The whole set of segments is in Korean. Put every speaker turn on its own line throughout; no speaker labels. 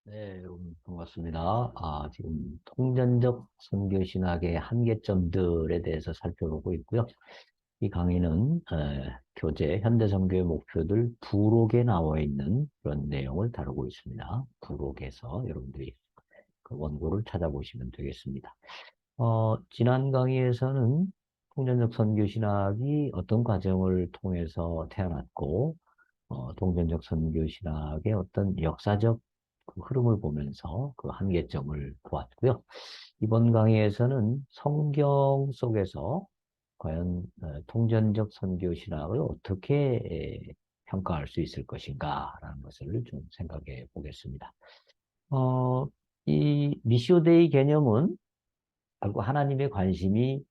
네, 여러분 반갑습니다. 지금 통전적 선교 신학의 한계점들에 대해서 살펴보고 있고요. 이 강의는 교재 현대 선교의 목표들 부록에 나와 있는 그런 내용을 다루고 있습니다. 부록에서 여러분들이 그 원고를 찾아보시면 되겠습니다. 지난 강의에서는 통전적 선교 신학이 어떤 과정을 통해서 태어났고 동전적 선교 신학의 어떤 역사적 그 흐름을 보면서 그 한계점을 보았고요. 이번 강의에서는 성경 속에서 과연 통전적 선교 신학을 어떻게 평가할 수 있을 것인가라는 것을 좀 생각해 보겠습니다. 어, 이 미시오데이 개념은 결국 하나님의 관심이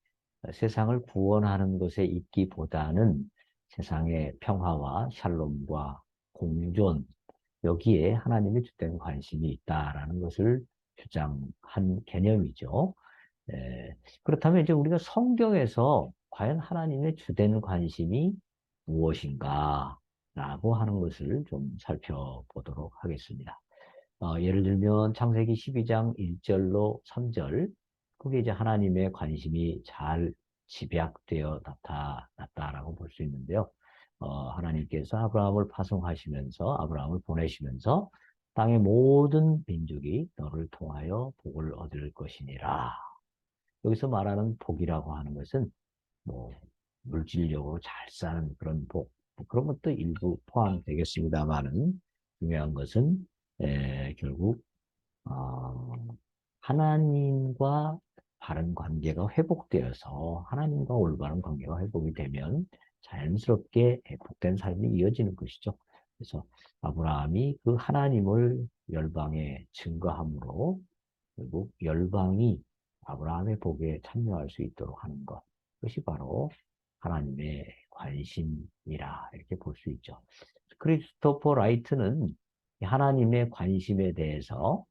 세상을 구원하는 것에 있기보다는 세상의 평화와 샬롬과 공존, 여기에 하나님의 주된 관심이 있다라는 것을 주장한 개념이죠. 그렇다면 이제 우리가 성경에서 과연 하나님의 주된 관심이 무엇인가? 라고 하는 것을 좀 살펴보도록 하겠습니다. 예를 들면 창세기 12장 1절로 3절, 그게 이제 하나님의 관심이 잘 집약되어 나타났다라고 볼 수 있는데요. 하나님께서 아브라함을 파송하시면서 아브라함을 보내시면서 땅의 모든 민족이 너를 통하여 복을 얻을 것이니라. 여기서 말하는 복이라고 하는 것은 뭐 물질적으로 잘 사는 그런 복, 뭐 그런 것도 일부 포함되겠습니다만은 중요한 것은 결국 어, 하나님과 바른 관계가 회복되어서 하나님과 올바른 관계가 회복이 되면 자연스럽게 복된 삶이 이어지는 것이죠. 그래서 아브라함이 그 하나님을 열방에 증거함으로 결국 열방이 아브라함의 복에 참여할 수 있도록 하는 것. 그것이 바로 하나님의 관심이라 이렇게 볼 수 있죠. 크리스토퍼 라이트는 하나님의 관심에 대해서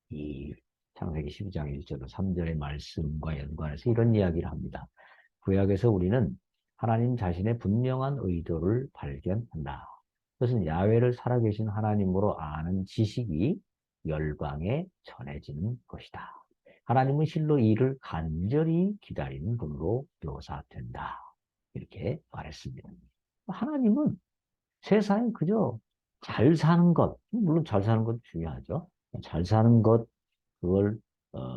이 창세기 12장 1절로 3절의 말씀과 연관해서 이런 이야기를 합니다. 구약에서 우리는 하나님 자신의 분명한 의도를 발견한다. 그것은 야훼를 살아계신 하나님으로 아는 지식이 열방에 전해지는 것이다. 하나님은 실로 이를 간절히 기다리는 분으로 묘사된다. 이렇게 말했습니다. 하나님은 세상에 그저 잘 사는 것, 물론 잘 사는 것도 중요하죠. 잘 사는 것, 그걸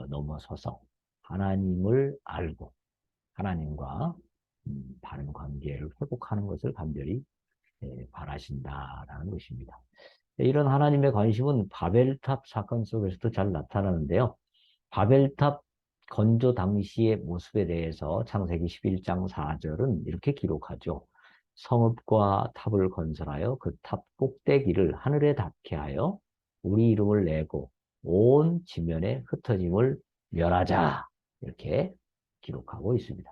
넘어서서 하나님을 알고 하나님과 바른 관계를 회복하는 것을 간절히 바라신다라는 것입니다. 이런 하나님의 관심은 바벨탑 사건 속에서도 잘 나타나는데요. 바벨탑 건조 당시의 모습에 대해서 창세기 11장 4절은 이렇게 기록하죠. 성읍과 탑을 건설하여 그 탑 꼭대기를 하늘에 닿게 하여 우리 이름을 내고 온 지면에 흩어짐을 멸하자. 이렇게 기록하고 있습니다.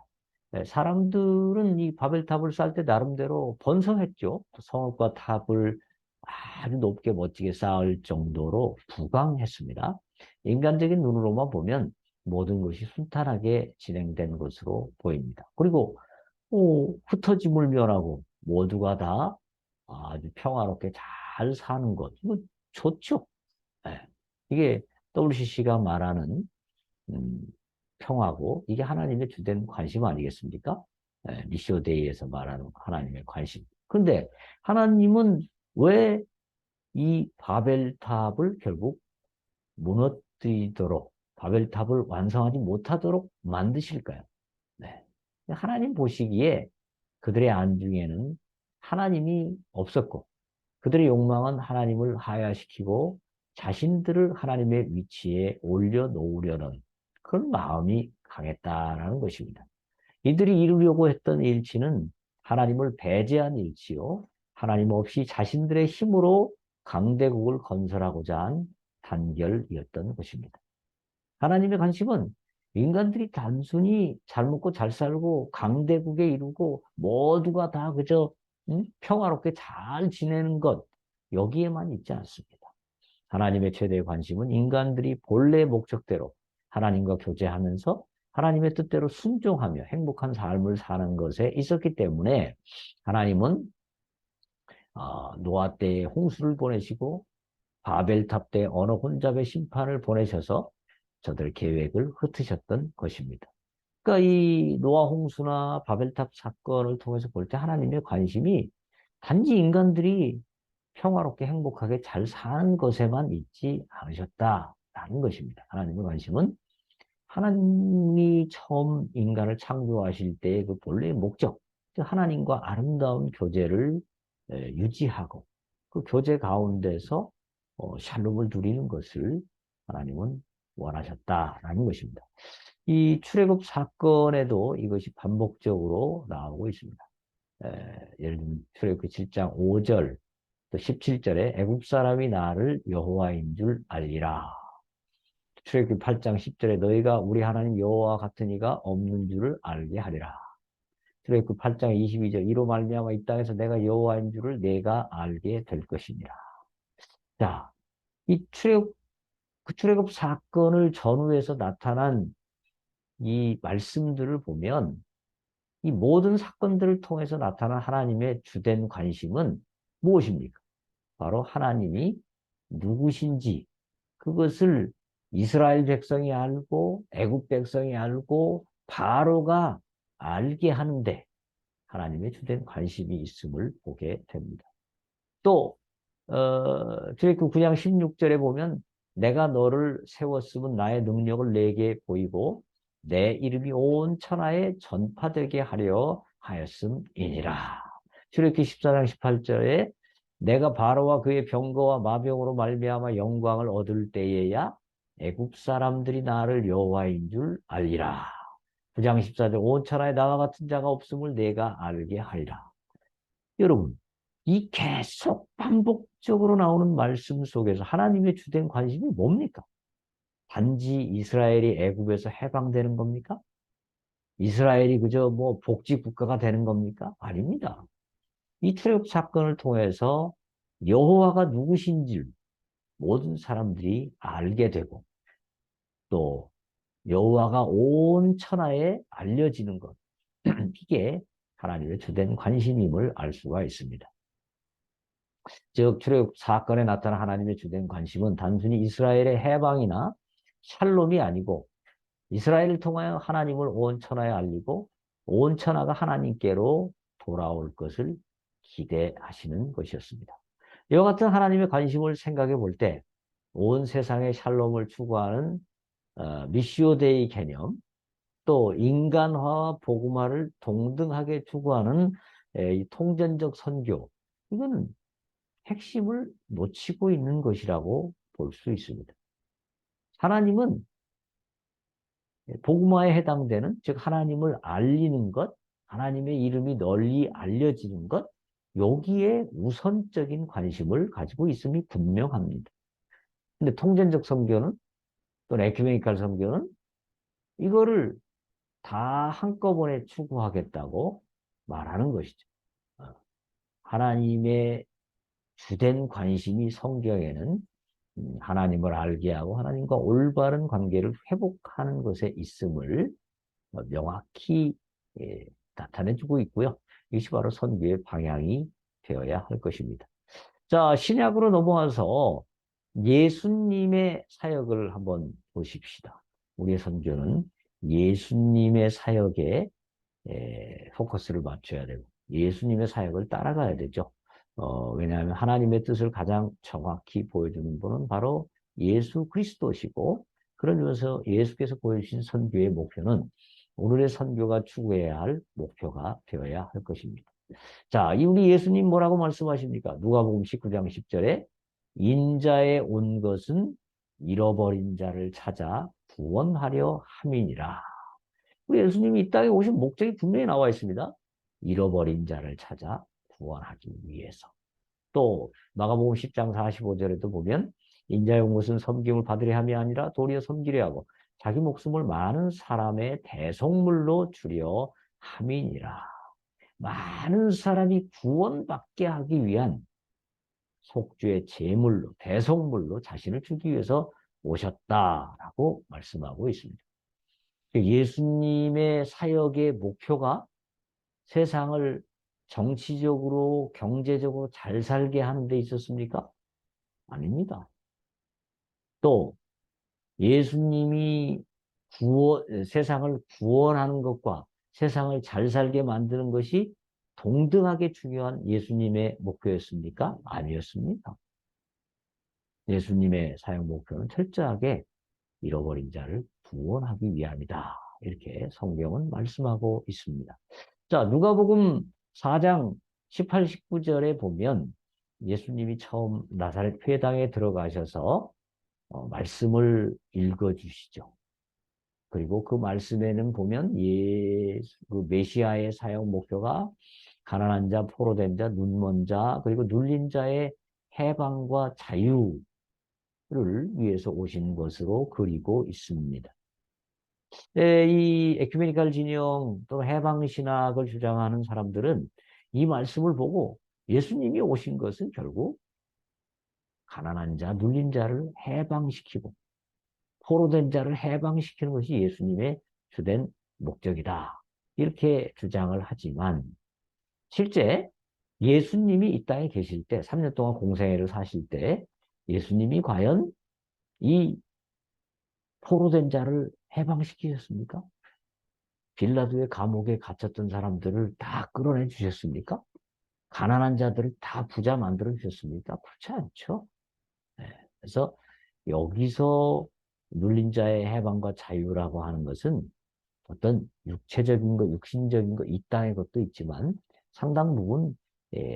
사람들은 이 바벨탑을 쌓을 때 나름대로 번성했죠. 성읍과 탑을 아주 높게 멋지게 쌓을 정도로 부강했습니다. 인간적인 눈으로만 보면 모든 것이 순탄하게 진행된 것으로 보입니다. 그리고 흩어짐을 멸하고 모두가 다 아주 평화롭게 잘 사는 것. 이거 좋죠. 예. 이게 WCC가 말하는 음, 평화고 이게 하나님의 주된 관심 아니겠습니까? 미시오데이에서 말하는 하나님의 관심. 그런데 하나님은 왜 이 바벨탑을 결국 무너뜨리도록 바벨탑을 완성하지 못하도록 만드실까요? 네. 하나님 보시기에 그들의 안중에는 하나님이 없었고 그들의 욕망은 하나님을 하야시키고 자신들을 하나님의 위치에 올려놓으려는 그런 마음이 강했다라는 것입니다. 이들이 이루려고 했던 일치는 하나님을 배제한 일치요. 하나님 없이 자신들의 힘으로 강대국을 건설하고자 한 단결이었던 것입니다. 하나님의 관심은 인간들이 단순히 잘 먹고 잘 살고 강대국에 이루고 모두가 다 그저 평화롭게 잘 지내는 것 여기에만 있지 않습니다. 하나님의 최대의 관심은 인간들이 본래의 목적대로 하나님과 교제하면서 하나님의 뜻대로 순종하며 행복한 삶을 사는 것에 있었기 때문에 하나님은 노아 때에 홍수를 보내시고 바벨탑 때 어느 혼잡의 심판을 보내셔서 저들 계획을 흩으셨던 것입니다. 그러니까 이 노아 홍수나 바벨탑 사건을 통해서 볼 때 하나님의 관심이 단지 인간들이 평화롭게 행복하게 잘 사는 것에만 있지 않으셨다라는 것입니다. 하나님의 관심은 하나님이 처음 인간을 창조하실 때의 그 본래의 목적, 즉 하나님과 아름다운 교제를 유지하고 그 교제 가운데서 샬롬을 누리는 것을 하나님은 원하셨다라는 것입니다. 이 출애굽 사건에도 이것이 반복적으로 나오고 있습니다. 예를 들면 출애굽 7장 5절 또 17절에 애굽 사람이 나를 여호와인 줄 알리라. 출애굽기 8장 10절에 너희가 우리 하나님 여호와 같은 이가 없는 줄을 알게 하리라. 출애굽기 8장 22절 이로 말미암아 이 땅에서 내가 여호와인 줄을 내가 알게 될 것이니라. 자, 이 출애굽 사건을 전후해서 나타난 이 말씀들을 보면 이 모든 사건들을 통해서 나타난 하나님의 주된 관심은 무엇입니까? 바로 하나님이 누구신지 그것을 이스라엘 백성이 알고 애굽 백성이 알고 바로가 알게 하는데 하나님의 주된 관심이 있음을 보게 됩니다. 또 출애굽 9장 16절에 보면 내가 너를 세웠으면 나의 능력을 내게 보이고 내 이름이 온 천하에 전파되게 하려 하였음이니라. 출애굽기 14장 18절에 내가 바로와 그의 병거와 마병으로 말미암아 영광을 얻을 때에야 애굽 사람들이 나를 여호와인 줄 알리라. 9장 14절 온 천하에 나와 같은 자가 없음을 내가 알게 하리라. 여러분, 이 계속 반복적으로 나오는 말씀 속에서 하나님의 주된 관심이 뭡니까? 단지 이스라엘이 애굽에서 해방되는 겁니까? 이스라엘이 그저 뭐 복지 국가가 되는 겁니까? 아닙니다. 이 출애굽 사건을 통해서 여호와가 누구신지 모든 사람들이 알게 되고 또 여호와가 온 천하에 알려지는 것 이게 하나님의 주된 관심임을 알 수가 있습니다. 즉 출애굽 사건에 나타난 하나님의 주된 관심은 단순히 이스라엘의 해방이나 샬롬이 아니고 이스라엘을 통하여 하나님을 온 천하에 알리고 온 천하가 하나님께로 돌아올 것을 기대하시는 것이었습니다. 이와 같은 하나님의 관심을 생각해 볼 때 온 세상의 샬롬을 추구하는 미시오 데이 개념 또 인간화와 복음화를 동등하게 추구하는 이 통전적 선교 이거는 핵심을 놓치고 있는 것이라고 볼 수 있습니다. 하나님은 복음화에 해당되는 즉 하나님을 알리는 것, 하나님의 이름이 널리 알려지는 것 여기에 우선적인 관심을 가지고 있음이 분명합니다. 근데 통전적 선교는 또 에큐메니칼 선교는 이거를 다 한꺼번에 추구하겠다고 말하는 것이죠. 하나님의 주된 관심이 성경에는 하나님을 알게 하고 하나님과 올바른 관계를 회복하는 것에 있음을 명확히 나타내주고 있고요. 이것이 바로 선교의 방향이 되어야 할 것입니다. 자, 신약으로 넘어와서 예수님의 사역을 한번 보십시다. 우리의 선교는 예수님의 사역에 포커스를 맞춰야 되고 예수님의 사역을 따라가야 되죠. 왜냐하면 하나님의 뜻을 가장 정확히 보여주는 분은 바로 예수 그리스도시고 그런 면에서 예수께서 보여주신 선교의 목표는 오늘의 선교가 추구해야 할 목표가 되어야 할 것입니다. 자, 이 우리 예수님 뭐라고 말씀하십니까? 누가복음 19장 10절에 인자에 온 것은 잃어버린 자를 찾아 구원하려 함이니라. 우리 예수님이 이 땅에 오신 목적이 분명히 나와 있습니다. 잃어버린 자를 찾아 구원하기 위해서. 또 마가복음 10장 45절에도 보면 인자의 온 것은 섬김을 받으려 함이 아니라 도리어 섬기려 하고 자기 목숨을 많은 사람의 대속물로 주려 함이니라. 많은 사람이 구원받게 하기 위한 속죄의 제물로 대속물로 자신을 주기 위해서 오셨다라고 말씀하고 있습니다. 예수님의 사역의 목표가 세상을 정치적으로, 경제적으로 잘 살게 하는 데 있었습니까? 아닙니다. 또 예수님이 세상을 구원하는 것과 세상을 잘 살게 만드는 것이 동등하게 중요한 예수님의 목표였습니까? 아니었습니다. 예수님의 사역 목표는 철저하게 잃어버린 자를 구원하기 위함이다. 이렇게 성경은 말씀하고 있습니다. 자, 누가복음 4장 18, 19절에 보면 예수님이 처음 나사렛 회당에 들어가셔서 말씀을 읽어주시죠. 그리고 그 말씀에는 보면 그 메시아의 사역 목표가 가난한 자, 포로된 자, 눈먼 자, 그리고 눌린 자의 해방과 자유를 위해서 오신 것으로 그리고 있습니다. 이 에큐메니칼 진영 또 해방신학을 주장하는 사람들은 이 말씀을 보고 예수님이 오신 것은 결국 가난한 자, 눌린 자를 해방시키고 포로된 자를 해방시키는 것이 예수님의 주된 목적이다. 이렇게 주장을 하지만 실제 예수님이 이 땅에 계실 때 3년 동안 공생애를 사실 때 예수님이 과연 이 포로된 자를 해방시키셨습니까? 빌라도의 감옥에 갇혔던 사람들을 다 끌어내 주셨습니까? 가난한 자들을 다 부자 만들어 주셨습니까? 그렇지 않죠. 네. 그래서 여기서 눌린 자의 해방과 자유라고 하는 것은 어떤 육체적인 것, 육신적인 것, 이 땅의 것도 있지만 상당 부분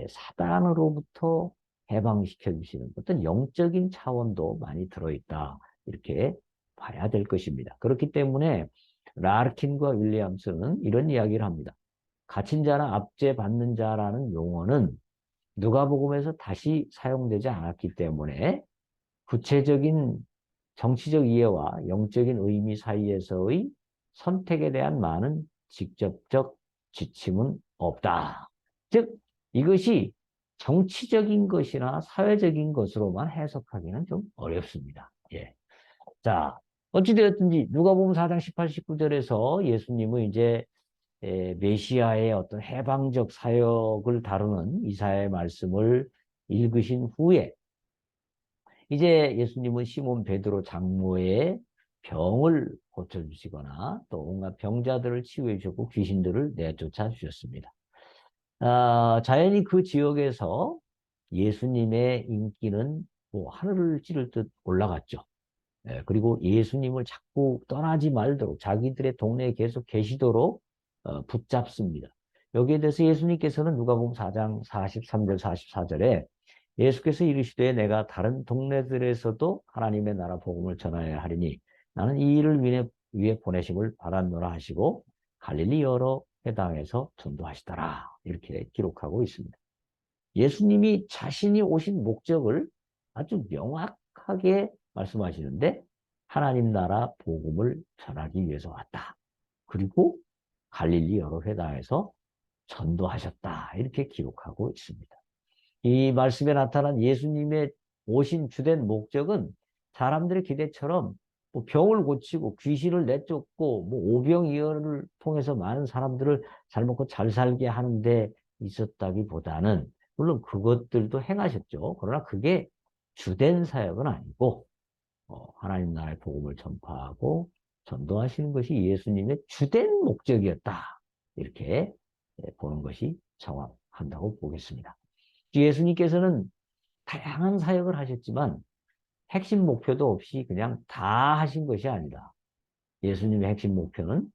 사단으로부터 해방시켜 주시는 어떤 영적인 차원도 많이 들어있다. 이렇게 봐야 될 것입니다. 그렇기 때문에 라르킨과 윌리엄스는 이런 이야기를 합니다. 갇힌 자나 압제받는 자라는 용어는 누가복음에서 다시 사용되지 않았기 때문에 구체적인 정치적 이해와 영적인 의미 사이에서의 선택에 대한 많은 직접적 지침은 없다. 즉, 이것이 정치적인 것이나 사회적인 것으로만 해석하기는 좀 어렵습니다. 예. 자, 어찌되었든지 누가복음 4장 18, 19절에서 예수님은 이제 메시아의 어떤 해방적 사역을 다루는 이사야의 말씀을 읽으신 후에 이제 예수님은 시몬 베드로 장모의 병을 고쳐주시거나 또 온갖 병자들을 치유해 주고 귀신들을 내쫓아 주셨습니다. 자연히 그 지역에서 예수님의 인기는 뭐 하늘을 찌를 듯 올라갔죠. 그리고 예수님을 자꾸 떠나지 말도록 자기들의 동네에 계속 계시도록 붙잡습니다. 여기에 대해서 예수님께서는 누가복음 4장 43절 44절에 예수께서 이르시되 내가 다른 동네들에서도 하나님의 나라 복음을 전하여야 하리니 나는 이 일을 위해 보내심을 받았노라 하시고 갈릴리 여러 회당에서 전도하시더라. 이렇게 기록하고 있습니다. 예수님이 자신이 오신 목적을 아주 명확하게 말씀하시는데 하나님 나라 복음을 전하기 위해서 왔다. 그리고 갈릴리 여러 회당에서 전도하셨다. 이렇게 기록하고 있습니다. 이 말씀에 나타난 예수님의 오신 주된 목적은 사람들의 기대처럼 뭐 병을 고치고 귀신을 내쫓고 뭐 오병이어를 통해서 많은 사람들을 잘 먹고 잘 살게 하는 데 있었다기보다는 물론 그것들도 행하셨죠. 그러나 그게 주된 사역은 아니고 하나님 나라의 복음을 전파하고 전도하시는 것이 예수님의 주된 목적이었다. 이렇게 보는 것이 정확한다고 보겠습니다. 예수님께서는 다양한 사역을 하셨지만 핵심 목표도 없이 그냥 다 하신 것이 아니다. 예수님의 핵심 목표는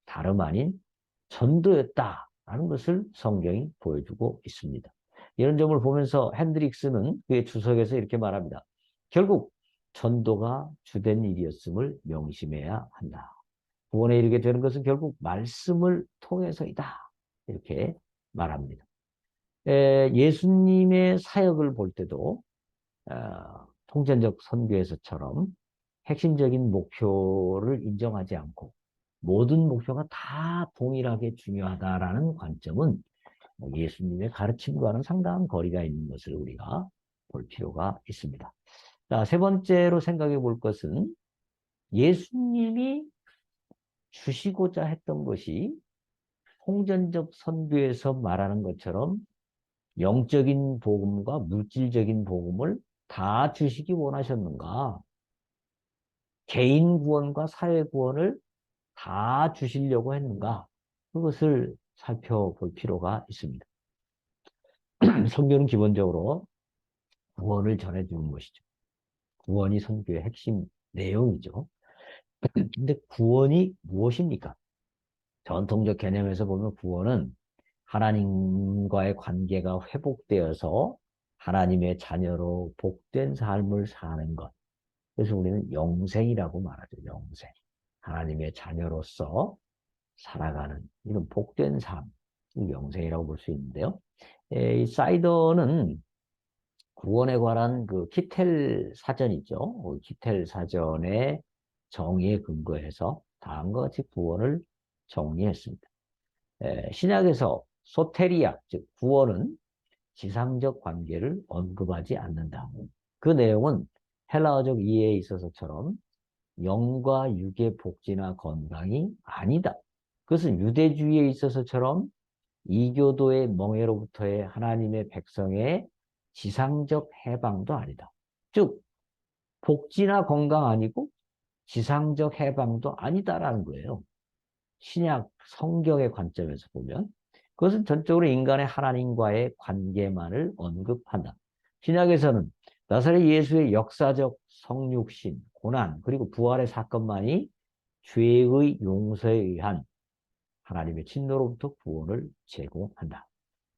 다름 아닌 전도였다라는 것을 성경이 보여주고 있습니다. 이런 점을 보면서 핸드릭스는 그의 주석에서 이렇게 말합니다. 결국 전도가 주된 일이었음을 명심해야 한다. 구원에 이르게 되는 것은 결국 말씀을 통해서이다. 이렇게 말합니다. 예수님의 사역을 볼 때도 통전적 선교에서처럼 핵심적인 목표를 인정하지 않고 모든 목표가 다 동일하게 중요하다라는 관점은 예수님의 가르침과는 상당한 거리가 있는 것을 우리가 볼 필요가 있습니다. 자, 세 번째로 생각해 볼 것은 예수님이 주시고자 했던 것이 통전적 선교에서 말하는 것처럼 영적인 복음과 물질적인 복음을 다 주시기 원하셨는가? 개인 구원과 사회 구원을 다 주시려고 했는가? 그것을 살펴볼 필요가 있습니다. 선교는 기본적으로 구원을 전해주는 것이죠. 구원이 선교의 핵심 내용이죠. 근데 구원이 무엇입니까? 전통적 개념에서 보면 구원은 하나님과의 관계가 회복되어서 하나님의 자녀로 복된 삶을 사는 것. 그래서 우리는 영생이라고 말하죠. 영생. 하나님의 자녀로서 살아가는 이런 복된 삶. 영생이라고 볼 수 있는데요. 이 사이더는 구원에 관한 그 키텔 사전이죠. 키텔 사전의 정의에 근거해서 다음과 같이 구원을 정리했습니다. 신약에서 소테리아, 즉 구원은 지상적 관계를 언급하지 않는다. 그 내용은 헬라어적 이해에 있어서처럼 영과 육의 복지나 건강이 아니다. 그것은 유대주의에 있어서처럼 이교도의 멍해로부터의 하나님의 백성의 지상적 해방도 아니다. 즉, 복지나 건강 아니고 지상적 해방도 아니다라는 거예요. 신약 성경의 관점에서 보면 그것은 전적으로 인간의 하나님과의 관계만을 언급한다. 신약에서는 나사렛 예수의 역사적 성육신, 고난, 그리고 부활의 사건만이 죄의 용서에 의한 하나님의 진노로부터 구원을 제공한다.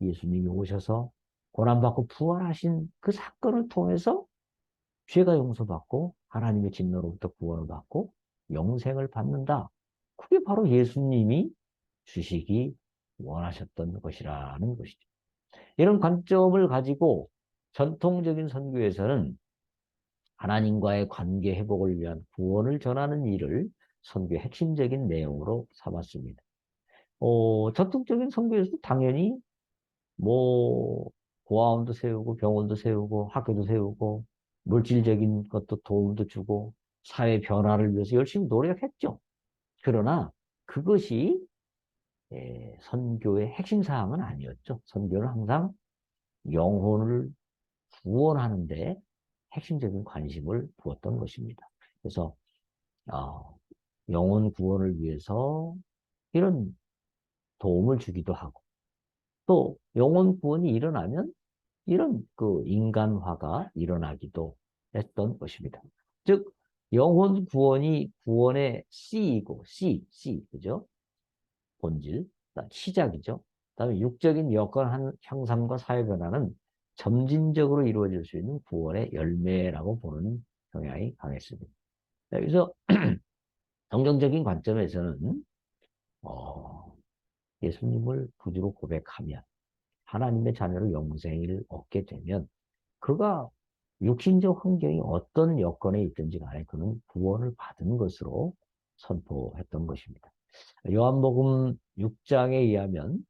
예수님이 오셔서 고난받고 부활하신 그 사건을 통해서 죄가 용서받고 하나님의 진노로부터 구원을 받고 영생을 받는다. 그게 바로 예수님이 주시기 원하셨던 것이라는 것이죠. 이런 관점을 가지고 전통적인 선교에서는 하나님과의 관계 회복을 위한 구원을 전하는 일을 선교의 핵심적인 내용으로 삼았습니다. 전통적인 선교에서도 당연히 뭐 고아원도 세우고 병원도 세우고 학교도 세우고 물질적인 것도 도움도 주고 사회 변화를 위해서 열심히 노력했죠. 그러나 그것이 선교의 핵심 사항은 아니었죠. 선교는 항상 영혼을 구원하는 데 핵심적인 관심을 두었던 것입니다. 그래서 어, 영혼 구원을 위해서 이런 도움을 주기도 하고 또 영혼 구원이 일어나면 이런 그 인간화가 일어나기도 했던 것입니다. 즉 영혼 구원이 구원의 C이고 C, 그죠? 본질, 시작이죠. 그다음에 육적인 여건 향상과 사회 변화는 점진적으로 이루어질 수 있는 구원의 열매라고 보는 경향이 강했습니다. 여기서 성경적인 관점에서는 예수님을 구주로 고백하면 하나님의 자녀로 영생을 얻게 되면 그가 육신적 환경이 어떤 여건에 있든지 간에 그는 구원을 받은 것으로 선포했던 것입니다. 요한복음 6장에 의하면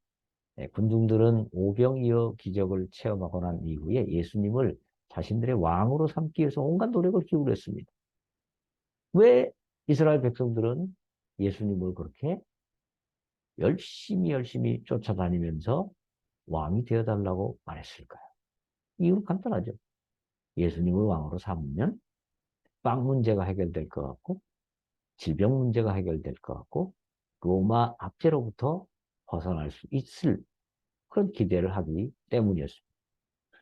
군중들은 오병이어 기적을 체험하고 난 이후에 예수님을 자신들의 왕으로 삼기 위해서 온갖 노력을 기울였습니다. 왜 이스라엘 백성들은 예수님을 그렇게 열심히 쫓아다니면서 왕이 되어달라고 말했을까요? 이유는 간단하죠. 예수님을 왕으로 삼으면 빵 문제가 해결될 것 같고 질병 문제가 해결될 것 같고 로마 압제로부터 벗어날 수 있을 그런 기대를 하기 때문이었습니다.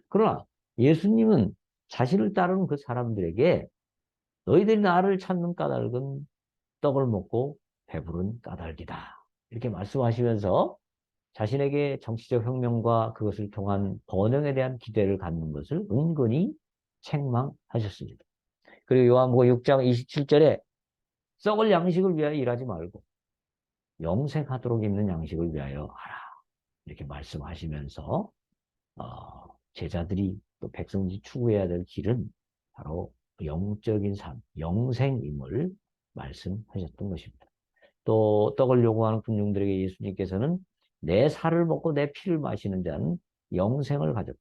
그러나 예수님은 자신을 따르는 그 사람들에게 너희들이 나를 찾는 까닭은 떡을 먹고 배부른 까닭이다. 이렇게 말씀하시면서 자신에게 정치적 혁명과 그것을 통한 번영에 대한 기대를 갖는 것을 은근히 책망하셨습니다. 그리고 요한복음 6장 27절에 썩을 양식을 위하여 일하지 말고 영생하도록 있는 양식을 위하여 하라. 이렇게 말씀하시면서 제자들이 또 백성들이 추구해야 될 길은 바로 영적인 삶, 영생임을 말씀하셨던 것입니다. 또 떡을 요구하는 군중들에게 예수님께서는 내 살을 먹고 내 피를 마시는 자는 영생을 가졌고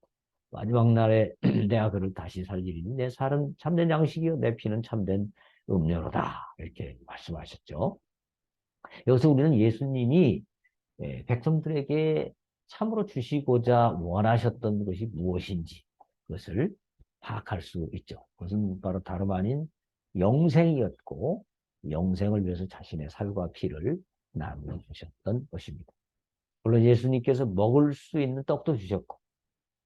마지막 날에 내가 그를 다시 살리리니 내 살은 참된 양식이요 내 피는 참된 음료로다 이렇게 말씀하셨죠. 여기서 우리는 예수님이 백성들에게 참으로 주시고자 원하셨던 것이 무엇인지 그것을 파악할 수 있죠. 그것은 바로 다름 아닌 영생이었고 영생을 위해서 자신의 살과 피를 나누어 주셨던 것입니다. 물론 예수님께서 먹을 수 있는 떡도 주셨고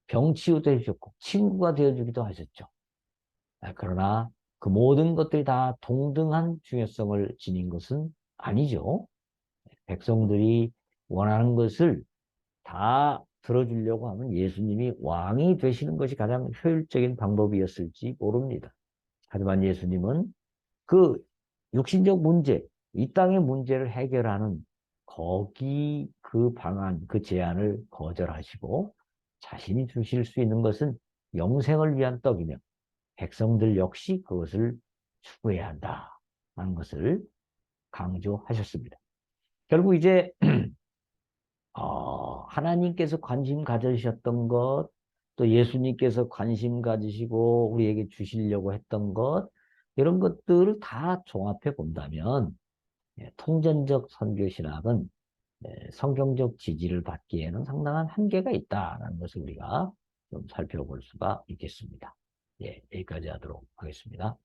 병 치유도 해주셨고 친구가 되어주기도 하셨죠. 그러나 그 모든 것들이 다 동등한 중요성을 지닌 것은 아니죠. 백성들이 원하는 것을 다 들어주려고 하면 예수님이 왕이 되시는 것이 가장 효율적인 방법이었을지 모릅니다. 하지만 예수님은 그 육신적 문제, 이 땅의 문제를 해결하는 거기 그 방안, 그 제안을 거절하시고 자신이 주실 수 있는 것은 영생을 위한 떡이며 백성들 역시 그것을 추구해야 한다 하는 것을 강조하셨습니다. 결국 이제 하나님께서 관심 가지셨던 것, 또 예수님께서 관심 가지시고 우리에게 주시려고 했던 것, 이런 것들을 다 종합해 본다면 통전적 선교신학은 성경적 지지를 받기에는 상당한 한계가 있다는 것을 우리가 좀 살펴볼 수가 있겠습니다. 예, 여기까지 하도록 하겠습니다.